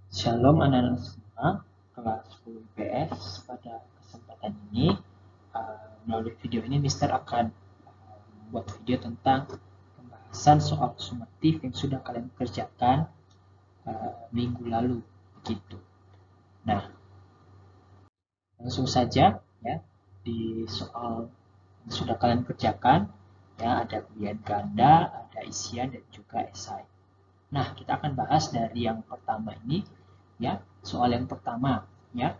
Shalom anak-anak semua, kelas 10 IPS. Pada kesempatan ini, melalui video ini Mister akan membuat video tentang pembahasan soal sumatif yang sudah kalian kerjakan minggu lalu, begitu. Nah, langsung saja ya di soal yang sudah kalian kerjakan, ya ada pilihan ganda, ada isian dan juga esai. Nah, kita akan bahas dari yang pertama ini, ya. Soal yang pertama, ya.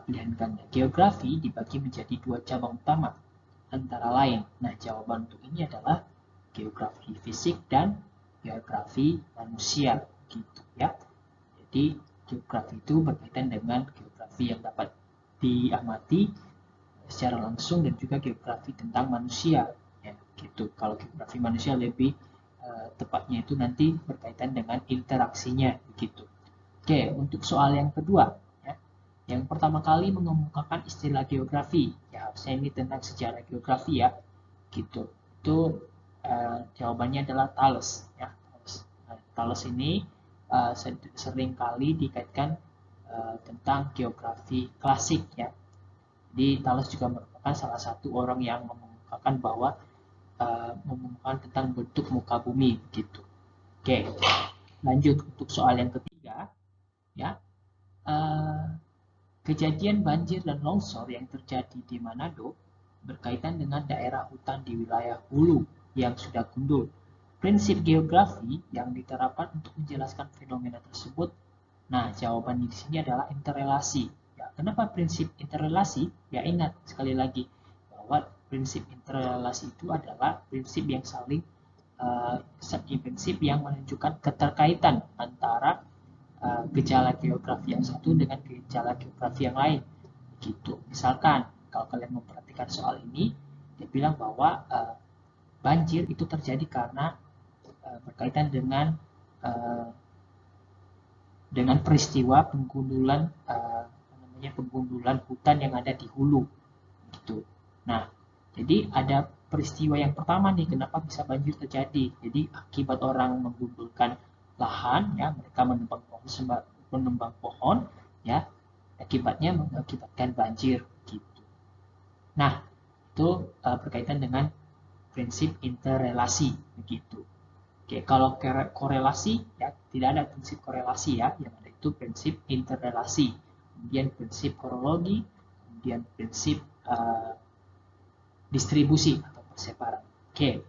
Pilihan ganda. Geografi dibagi menjadi dua cabang utama, antara lain. Nah, jawaban untuk ini adalah geografi fisik dan geografi manusia, gitu ya. Jadi, geografi itu berkaitan dengan geografi yang dapat diamati secara langsung dan juga geografi tentang manusia, ya, gitu. Kalau geografi manusia lebih tepatnya itu nanti berkaitan dengan interaksinya, begitu. Oke, untuk soal yang kedua, ya, yang pertama kali mengemukakan istilah geografi, ya harusnya ini tentang sejarah geografi ya, gitu. Itu jawabannya adalah Thales, ya. Thales ini sering kali dikaitkan tentang geografi klasik, ya. Jadi Thales juga merupakan salah satu orang yang mengemukakan bahwa mengemukakan tentang bentuk muka bumi, gitu. Oke, lanjut untuk soal yang ketiga, ya. Uh, Kejadian banjir dan longsor yang terjadi di Manado berkaitan dengan daerah hutan di wilayah hulu yang sudah gundul. Prinsip geografi yang diterapkan untuk menjelaskan fenomena tersebut. Nah, jawabannya di sini adalah interrelasi. Ya, kenapa prinsip interrelasi? Ya, ingat sekali lagi bahwa prinsip interrelasi itu adalah prinsip yang saling prinsip yang menunjukkan keterkaitan antara gejala geografi yang satu dengan gejala geografi yang lain, gitu. Misalkan kalau kalian memperhatikan soal ini, dia bilang bahwa banjir itu terjadi karena berkaitan uh, dengan peristiwa penggundulan penggundulan hutan yang ada di hulu, gitu. Nah, jadi ada peristiwa yang pertama nih, kenapa bisa banjir terjadi? Jadi akibat orang menggundulkan lahan, ya, mereka menembang pohon, ya, akibatnya mengakibatkan banjir, gitu. Nah, itu berkaitan dengan prinsip interrelasi, begitu. Oke, kalau korelasi, ya, tidak ada prinsip korelasi, ya, yang ada itu prinsip interrelasi, kemudian prinsip korologi, kemudian prinsip distribusi atau persebaran. Oke,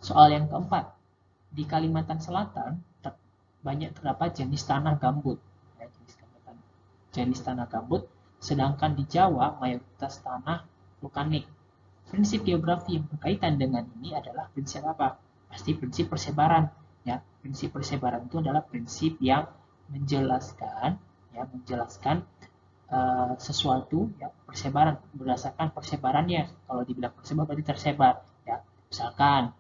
soal yang keempat, di Kalimantan Selatan banyak terdapat jenis tanah gambut, ya, jenis tanah gambut, sedangkan di Jawa mayoritas tanah vulkanik. Prinsip geografi yang berkaitan dengan ini adalah prinsip apa? Pasti prinsip persebaran. Ya, prinsip persebaran itu adalah prinsip yang menjelaskan sesuatu, ya, persebaran berdasarkan persebarannya. Kalau dibilang persebar berarti tersebar, ya. Misalkan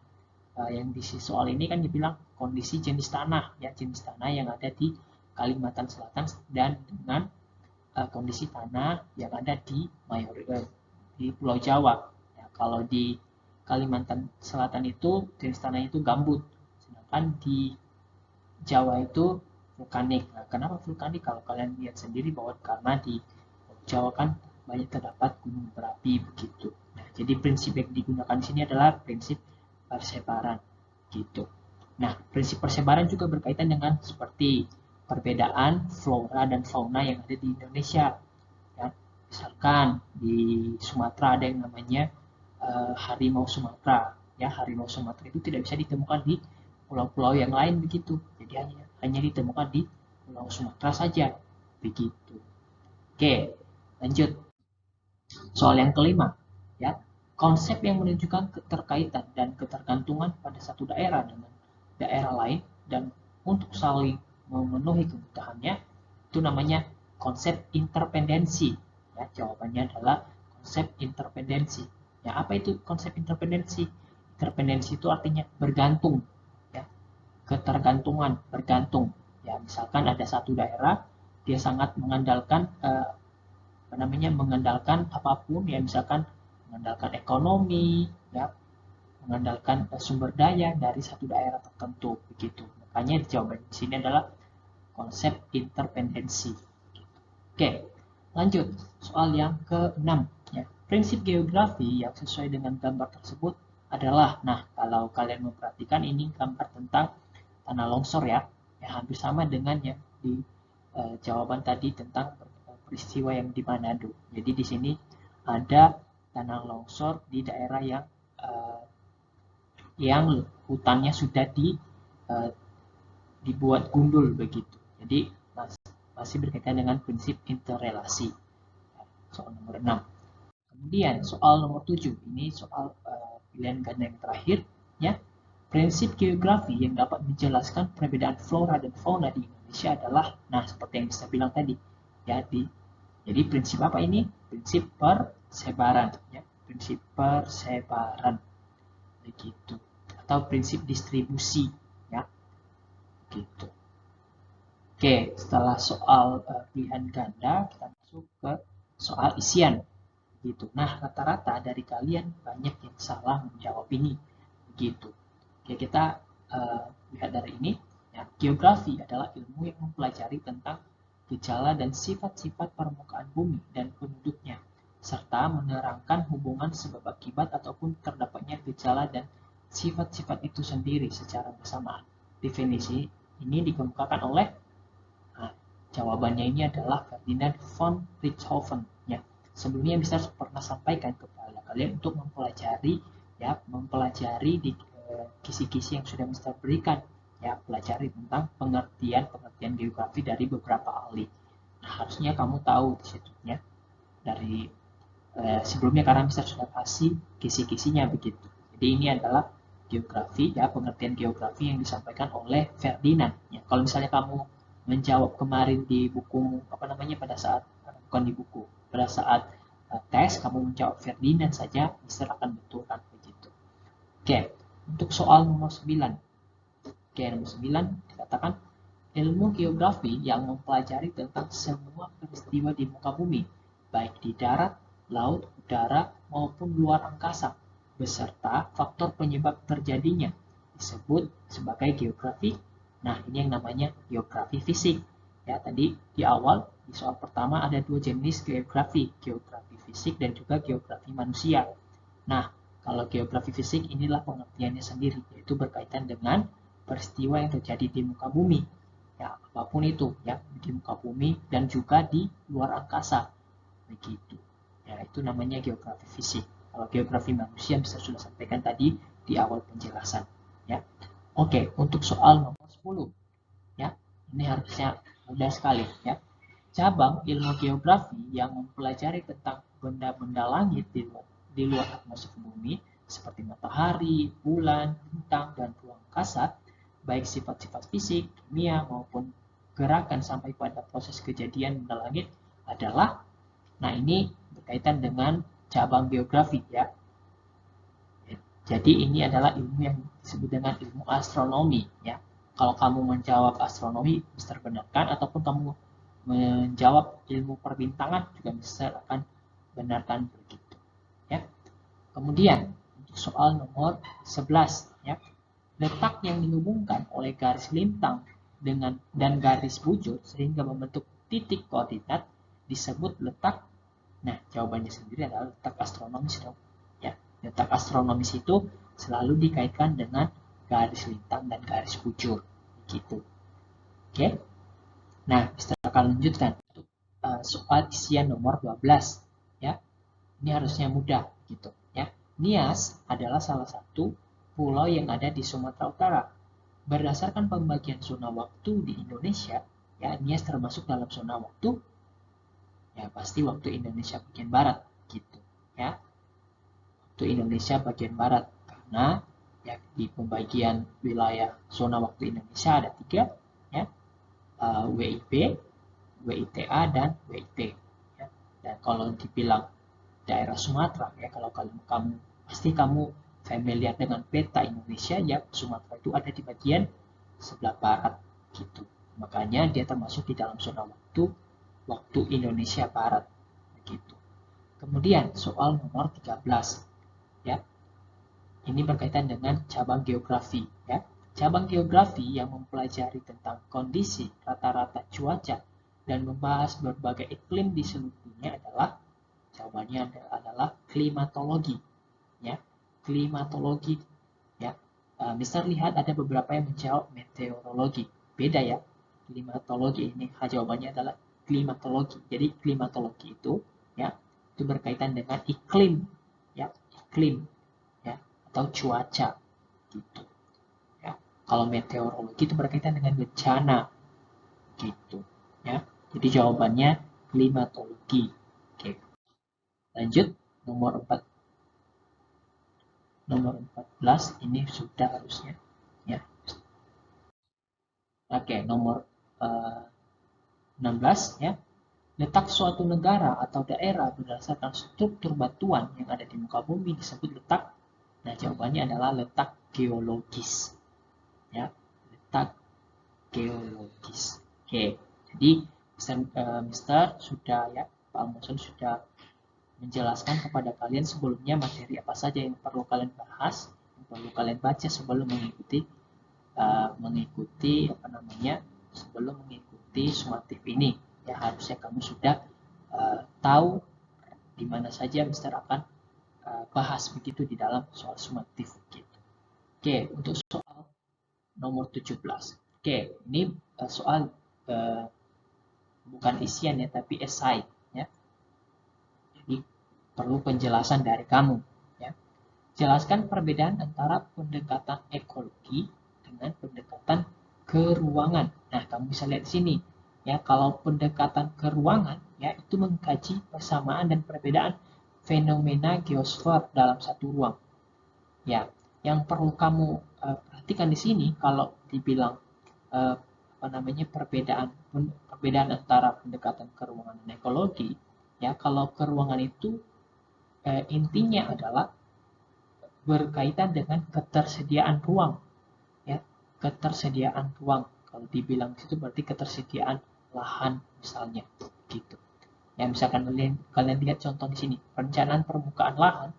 yang di soal ini kan dibilang kondisi jenis tanah, ya, jenis tanah yang ada di Kalimantan Selatan dan dengan kondisi tanah yang ada di di Pulau Jawa. Ya, kalau di Kalimantan Selatan itu jenis tanahnya itu gambut, sedangkan di Jawa itu vulkanik. Nah, kenapa vulkanik? Kalau kalian lihat sendiri bahwa karena di Jawa kan banyak terdapat gunung berapi, begitu. Nah, jadi prinsip yang digunakan di sini adalah prinsip persebaran, gitu. Nah, prinsip persebaran juga berkaitan dengan seperti perbedaan flora dan fauna yang ada di Indonesia. Ya, misalkan di Sumatera ada yang namanya harimau Sumatera. Ya, harimau Sumatera itu tidak bisa ditemukan di pulau-pulau yang lain, begitu. Jadi hanya ditemukan di Pulau Sumatera saja, begitu. Oke, lanjut. Soal yang kelima, ya, konsep yang menunjukkan keterkaitan dan ketergantungan pada satu daerah dengan daerah lain dan untuk saling memenuhi kebutuhannya itu namanya konsep interpendensi. Ya, jawabannya adalah konsep interpendensi. Ya, apa itu konsep interpendensi? Interpendensi itu artinya bergantung, ya, ketergantungan, bergantung. Ya, misalkan ada satu daerah dia sangat mengandalkan mengandalkan apapun, ya, misalkan mengandalkan ekonomi, ya, mengandalkan sumber daya dari satu daerah tertentu, begitu. Makanya jawaban di sini adalah konsep interpendensi. Oke, lanjut soal yang ke-6 ya. Prinsip geografi yang sesuai dengan gambar tersebut adalah, nah kalau kalian memperhatikan ini gambar tentang tanah longsor ya, hampir sama dengan yang di jawaban tadi tentang peristiwa yang di Manado. Jadi di sini ada tanah longsor di daerah yang hutannya sudah dibuat gundul begitu. Jadi masih berkaitan dengan prinsip interrelasi. Soal nomor 6. Kemudian soal nomor 7, ini soal pilihan ganda yang terakhir ya. Prinsip geografi yang dapat menjelaskan perbedaan flora dan fauna di Indonesia adalah, nah seperti yang saya bilang tadi ya, jadi prinsip apa ini? Prinsip persebaran ya, prinsip persebaran begitu, atau prinsip distribusi ya, gitu. Oke, setelah soal pilihan ganda, kita masuk ke soal isian gitu. Nah, rata-rata dari kalian banyak yang salah menjawab ini begitu. Oke, kita lihat dari ini ya. Geografi adalah ilmu yang mempelajari tentang gejala dan sifat-sifat permukaan bumi dan penduduknya, serta menerangkan hubungan sebab akibat ataupun terdapatnya gejala dan sifat-sifat itu sendiri secara bersamaan. Definisi ini dikemukakan oleh, jawabannya ini adalah Ferdinand von Richthofen ya. Sebelumnya Mister pernah sampaikan kepada kalian untuk mempelajari di kisi-kisi yang sudah Mister berikan ya, pelajari tentang pengertian geografi dari beberapa ahli. Nah, harusnya kamu tahu di situ ya, dari sebelumnya, karena Mister sudah kasih kisi-kisinya begitu. Jadi ini adalah geografi ya, pengertian geografi yang disampaikan oleh Ferdinand ya. Kalau misalnya kamu menjawab kemarin di buku pada saat bukan di buku, pada saat tes kamu menjawab Ferdinand saja, Mister akan betulkan begitu. Oke, untuk soal nomor 9. Oke, nomor 9 dikatakan ilmu geografi yang mempelajari tentang semua peristiwa di muka bumi, baik di darat, laut, udara, maupun luar angkasa, beserta faktor penyebab terjadinya, disebut sebagai geografi. Nah, ini yang namanya geografi fisik. Ya, tadi di awal di soal pertama ada dua jenis geografi fisik dan juga geografi manusia. Nah, kalau geografi fisik inilah pengertiannya sendiri, yaitu berkaitan dengan peristiwa yang terjadi di muka bumi. Ya, apapun itu ya, di muka bumi dan juga di luar angkasa. Begitu. Ya, itu namanya geografi fisik. Kalau geografi manusia bisa sudah sampaikan tadi di awal penjelasan, ya. Oke, untuk soal nomor 10 ya. Ini harusnya mudah sekali ya. Cabang ilmu geografi yang mempelajari tentang benda-benda langit di luar atmosfer bumi seperti matahari, bulan, bintang, dan ruang angkasa, baik sifat-sifat fisik, kimia, maupun gerakan sampai pada proses kejadian benda langit adalah, nah ini berkaitan dengan cabang geografi ya. Jadi ini adalah ilmu yang disebut dengan ilmu astronomi ya. Kalau kamu menjawab astronomi, Mister benarkan, ataupun kamu menjawab ilmu perbintangan juga Mister akan benarkan begitu ya. Kemudian untuk soal nomor 11 ya. Letak yang dihubungkan oleh garis lintang dan garis bujur sehingga membentuk titik koordinat disebut letak. Nah, jawabannya sendiri adalah letak astronomis dong. Ya, letak astronomis itu selalu dikaitkan dengan garis lintang dan garis bujur gitu. Oke. Nah, kita akan lanjutkan untuk soal isian nomor 12 ya. Ini harusnya mudah gitu ya. Nias adalah salah satu pulau yang ada di Sumatera Utara. Berdasarkan pembagian zona waktu di Indonesia, ya Nias termasuk dalam zona waktu, ya pasti waktu Indonesia bagian barat gitu ya. Waktu Indonesia bagian barat, karena ya di pembagian wilayah zona waktu Indonesia ada 3 ya, WIB, WITA, dan WIT ya. Dan kalau dibilang daerah Sumatera ya, kalau kamu pasti kamu familiar dengan peta Indonesia ya, Sumatera itu ada di bagian sebelah barat gitu. Makanya dia termasuk di dalam zona waktu Indonesia Barat begitu. Kemudian soal nomor 13 ya. Ini berkaitan dengan cabang geografi ya. Cabang geografi yang mempelajari tentang kondisi rata-rata cuaca dan membahas berbagai iklim di seluruh dunia adalah, jawabannya adalah klimatologi, ya. Klimatologi, ya. Mister lihat ada beberapa yang menjawab meteorologi. Beda ya. Klimatologi ini jawabannya adalah klimatologi. Jadi klimatologi itu, ya, itu berkaitan dengan iklim, ya, iklim, ya, atau cuaca gitu. Ya. Kalau meteorologi itu berkaitan dengan bencana gitu, ya. Jadi jawabannya klimatologi. Oke. Lanjut nomor 4. Nomor 14 ini sudah harusnya, ya. Oke, nomor 16, ya. Letak suatu negara atau daerah berdasarkan struktur batuan yang ada di muka bumi disebut letak. Nah, jawabannya adalah letak geologis. Ya, letak geologis. Oke, jadi Mister sudah, ya, Pak Amoson sudah menjelaskan kepada kalian sebelumnya materi apa saja yang perlu kalian bahas, yang perlu kalian baca sebelum mengikuti sumatif ini. Ya, harusnya kamu sudah tahu di mana saja Mister akan bahas begitu di dalam soal sumatif gitu. Oke, untuk soal nomor 17. Oke, ini soal bukan isian ya, tapi esai, ya. Jadi perlu penjelasan dari kamu, ya. Jelaskan perbedaan antara pendekatan ekologi dengan pendekatan keruangan. Nah, kamu bisa lihat di sini, ya. Kalau pendekatan keruangan, ya, itu mengkaji persamaan dan perbedaan fenomena geosfer dalam satu ruang. Ya, yang perlu kamu perhatikan di sini, kalau dibilang perbedaan antara pendekatan keruangan dan ekologi, ya, kalau keruangan itu intinya adalah berkaitan dengan ketersediaan ruang, ya, ketersediaan ruang. Kalau dibilang itu berarti ketersediaan lahan misalnya, gitu. Ya, misalkan kalian lihat contoh di sini, perencanaan permukaan lahan,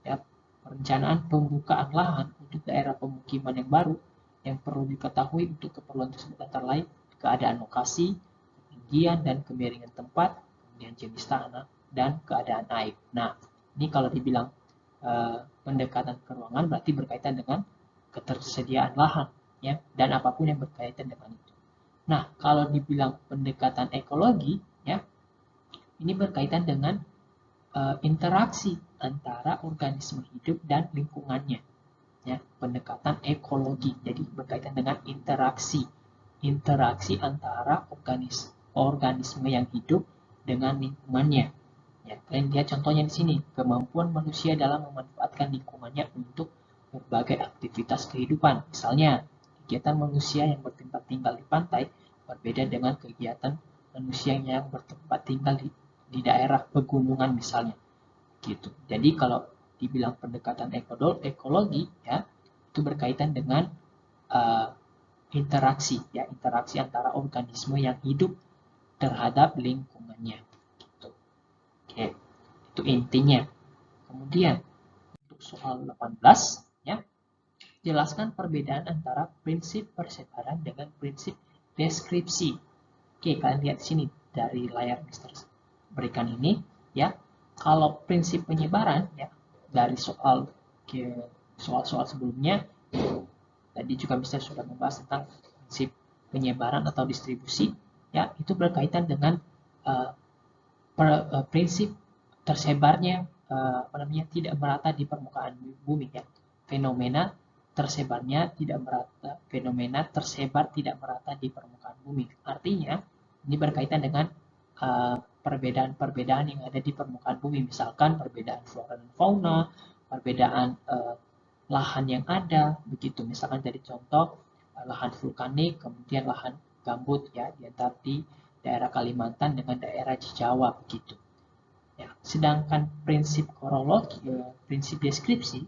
ya, perencanaan pembukaan lahan untuk daerah pemukiman yang baru yang perlu diketahui untuk keperluan tersebut antara lain keadaan lokasi, ketinggian dan kemiringan tempat, kemudian jenis tanah dan keadaan air. Nah, ini kalau dibilang pendekatan keruangan berarti berkaitan dengan ketersediaan lahan, ya, dan apapun yang berkaitan dengan itu. Nah, kalau dibilang pendekatan ekologi, ya, ini berkaitan dengan interaksi antara organisme hidup dan lingkungannya, ya, pendekatan ekologi. Jadi berkaitan dengan interaksi antara organisme yang hidup dengan lingkungannya. Ya, kalian lihat contohnya di sini, kemampuan manusia dalam memanfaatkan lingkungannya untuk berbagai aktivitas kehidupan. Misalnya, kegiatan manusia yang bertempat tinggal di pantai berbeda dengan kegiatan manusia yang bertempat tinggal di daerah pegunungan misalnya. Gitu. Jadi kalau dibilang pendekatan ekologi, ya, itu berkaitan dengan uh, interaksi antara organisme yang hidup terhadap lingkungannya. Gitu. Oke, itu intinya. Kemudian untuk soal 18, ya, jelaskan perbedaan antara prinsip persebaran dengan prinsip deskripsi. Oke, kalian lihat di sini dari layar Mister berikan ini, ya. Kalau prinsip penyebaran, ya, dari soal-soal sebelumnya tadi juga Mister sudah membahas tentang prinsip penyebaran atau distribusi, ya, itu berkaitan dengan prinsip tersebarnya tidak merata di permukaan bumi, ya. Fenomena tersebar tidak merata di permukaan bumi. Artinya ini berkaitan dengan perbedaan-perbedaan yang ada di permukaan bumi, misalkan perbedaan flora dan fauna, perbedaan lahan yang ada, begitu. Misalkan dari contoh lahan vulkanik, kemudian lahan gambut, ya, di antara di daerah Kalimantan dengan daerah Jawa, begitu. Ya, sedangkan prinsip prinsip deskripsi,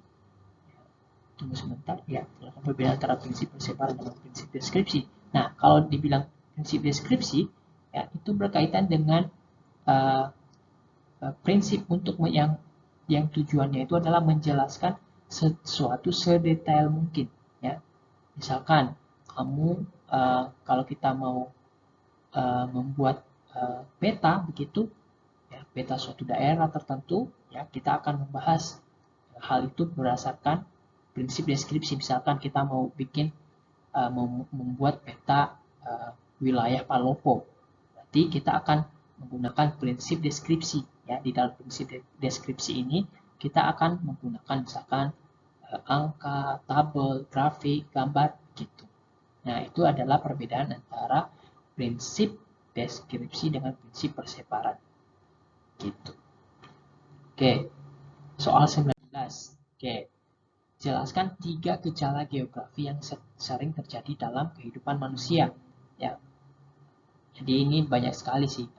tunggu sebentar, ya, perbedaan antara prinsip persebaran dengan prinsip deskripsi. Nah, kalau dibilang prinsip deskripsi, ya, itu berkaitan dengan prinsip untuk yang tujuannya itu adalah menjelaskan sesuatu sedetail mungkin, ya, Misalkan kamu kalau kita mau membuat peta begitu, ya, peta suatu daerah tertentu, ya, kita akan membahas hal itu berdasarkan prinsip deskripsi. Misalkan kita mau bikin membuat peta wilayah Palopo, berarti kita akan menggunakan prinsip deskripsi. Ya, di dalam prinsip deskripsi ini kita akan menggunakan misalkan angka, tabel, grafik, gambar, gitu. Nah, itu adalah perbedaan antara prinsip deskripsi dengan prinsip persebaran. Gitu. Oke, soal 19. Oke, jelaskan 3 gejala geografi yang sering terjadi dalam kehidupan manusia. Ya, jadi ini banyak sekali sih.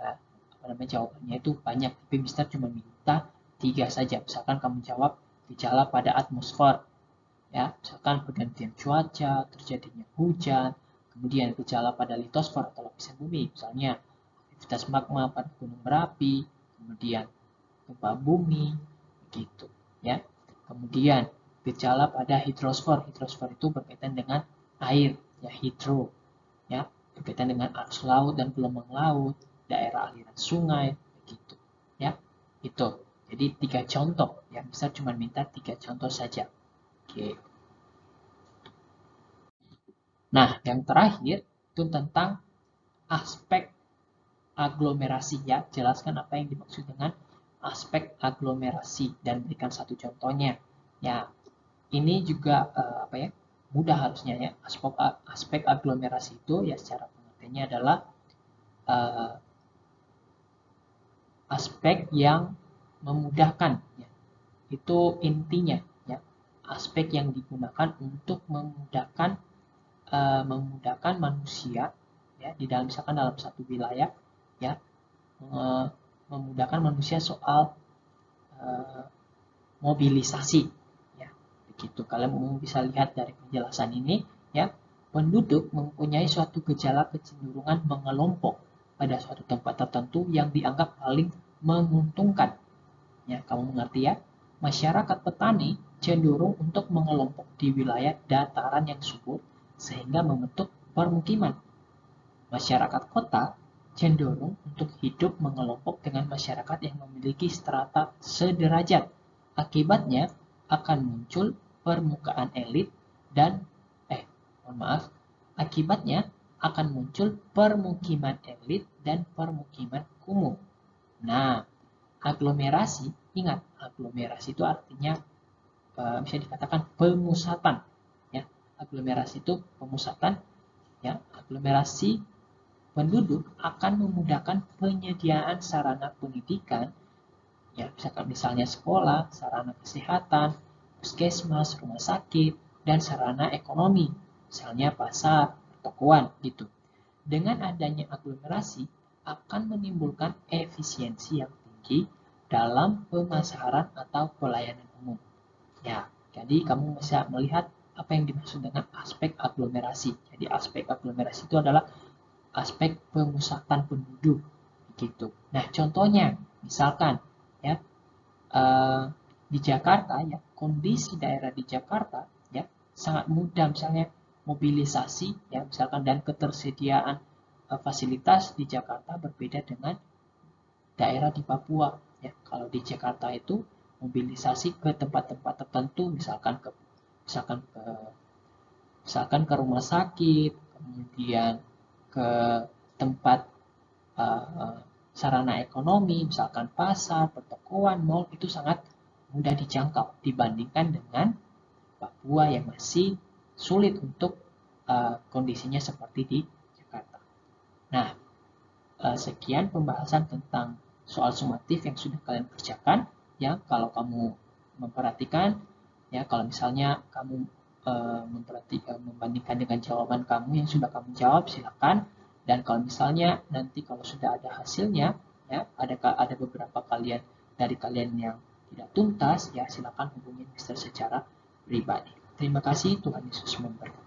Jawabannya itu banyak, tapi Mister cuma minta 3 saja. Misalkan kamu jawab gejala pada atmosfer, ya, misalkan pergantian cuaca, terjadinya hujan, kemudian gejala pada litosfer atau lapisan bumi, misalnya aktivitas magma pada gunung berapi, kemudian gempa bumi, gitu, ya. Kemudian gejala pada hidrosfer. Hidrosfer itu berkaitan dengan air, ya, hidro, ya, berkaitan dengan arus laut dan gelombang laut, daerah aliran sungai, begitu, ya. Itu. Jadi 3 contoh, ya, bisa cuma minta 3 contoh saja. Oke. Nah, yang terakhir itu tentang aspek aglomerasi, ya. Jelaskan apa yang dimaksud dengan aspek aglomerasi dan berikan satu contohnya. Ya, ini juga apa ya? Mudah harusnya, ya. Aspek aglomerasi itu ya secara pengertiannya adalah aspek yang memudahkan, ya. Itu intinya, ya. Aspek yang digunakan untuk memudahkan manusia, ya, di dalam misalkan dalam satu wilayah, ya, memudahkan manusia soal mobilisasi, ya, begitu. Kalian bisa lihat dari penjelasan ini, ya, penduduk mempunyai suatu gejala kecenderungan mengelompok pada suatu tempat tertentu yang dianggap paling menguntungkan. Ya, kamu mengerti, ya? Masyarakat petani cenderung untuk mengelompok di wilayah dataran yang subur sehingga membentuk permukiman. Masyarakat kota cenderung untuk hidup mengelompok dengan masyarakat yang memiliki strata sederajat. Akibatnya akan muncul permukaan elit dan akibatnya akan muncul permukiman elit dan permukiman kumuh. Nah, aglomerasi, ingat, aglomerasi itu artinya bisa dikatakan pemusatan, ya. Aglomerasi itu pemusatan, ya. Aglomerasi penduduk akan memudahkan penyediaan sarana pendidikan, ya, misalnya sekolah, sarana kesehatan, puskesmas, rumah sakit, dan sarana ekonomi, misalnya pasar, pertokoan, gitu. Dengan adanya aglomerasi akan menimbulkan efisiensi yang tinggi dalam pemasaran atau pelayanan umum. Ya, jadi kamu bisa melihat apa yang dimaksud dengan aspek aglomerasi. Jadi aspek aglomerasi itu adalah aspek pemusatan penduduk, gitu. Nah, contohnya, misalkan, ya, di Jakarta, ya, kondisi daerah di Jakarta, ya, sangat mudah, misalnya mobilisasi, ya, misalkan, dan ketersediaan fasilitas di Jakarta berbeda dengan daerah di Papua, ya. Kalau di Jakarta itu mobilisasi ke tempat-tempat tertentu, misalkan ke rumah sakit, kemudian ke tempat sarana ekonomi, misalkan pasar, pertokoan, mal, itu sangat mudah dijangkau dibandingkan dengan Papua yang masih sulit untuk kondisinya seperti di Jakarta. Nah, sekian pembahasan tentang soal sumatif yang sudah kalian kerjakan, ya. Kalau kamu memperhatikan, ya, kalau misalnya kamu membandingkan dengan jawaban kamu yang sudah kamu jawab, silakan. Dan kalau misalnya nanti kalau sudah ada hasilnya, ya, ada beberapa dari kalian yang tidak tuntas, ya, silakan hubungi Mister secara pribadi. Terima kasih, Tuhan Yesus memberkati.